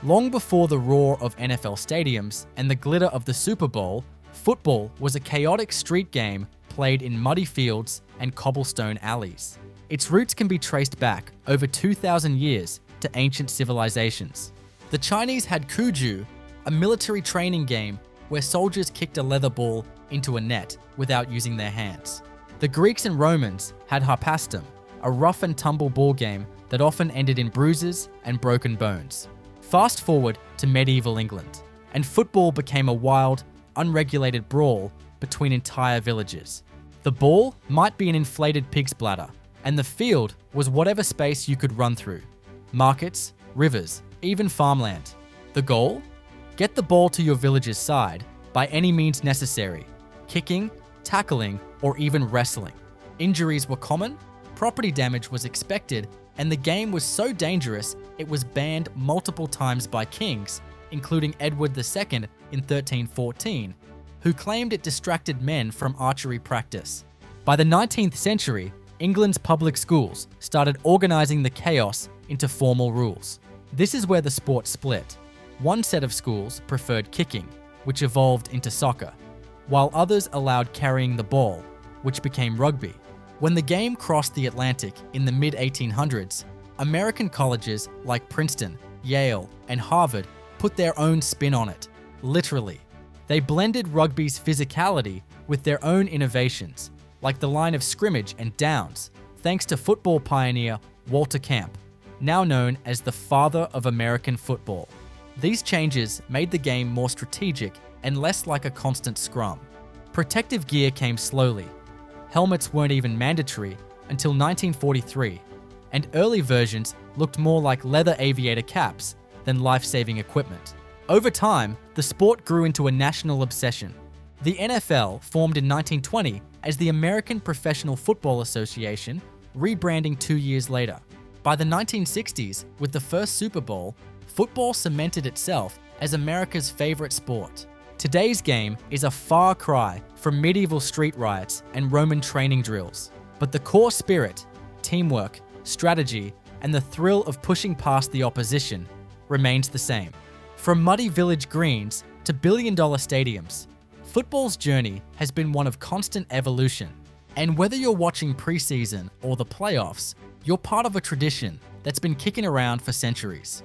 Long before the roar of NFL stadiums and the glitter of the Super Bowl, football was a chaotic street game played in muddy fields and cobblestone alleys. Its roots can be traced back over 2,000 years to ancient civilizations. The Chinese had Cuju, a military training game where soldiers kicked a leather ball into a net without using their hands. The Greeks and Romans had harpastum, a rough and tumble ball game that often ended in bruises and broken bones. Fast forward to medieval England, and football became a wild, unregulated brawl between entire villages. The ball might be an inflated pig's bladder, and the field was whatever space you could run through. Markets, rivers, even farmland. The goal? Get the ball to your village's side by any means necessary. Kicking, tackling, or even wrestling. Injuries were common, property damage was expected, and the game was so dangerous it was banned multiple times by kings, including Edward II in 1314, who claimed it distracted men from archery practice. By the 19th century, England's public schools started organizing the chaos into formal rules. This is where the sport split. One set of schools preferred kicking, which evolved into soccer, while others allowed carrying the ball, which became rugby. When the game crossed the Atlantic in the mid-1800s, American colleges like Princeton, Yale, and Harvard put their own spin on it, literally. They blended rugby's physicality with their own innovations, like the line of scrimmage and downs, thanks to football pioneer Walter Camp, now known as the father of American football. These changes made the game more strategic and less like a constant scrum. Protective gear came slowly. Helmets weren't even mandatory until 1943, and early versions looked more like leather aviator caps than life-saving equipment. Over time, the sport grew into a national obsession. The NFL formed in 1920 as the American Professional Football Association, rebranding 2 years later. By the 1960s, with the first Super Bowl, football cemented itself as America's favorite sport. Today's game is a far cry from medieval street riots and Roman training drills, but the core spirit, teamwork, strategy, and the thrill of pushing past the opposition remains the same. From muddy village greens to billion-dollar stadiums, football's journey has been one of constant evolution. And whether you're watching preseason or the playoffs, you're part of a tradition that's been kicking around for centuries.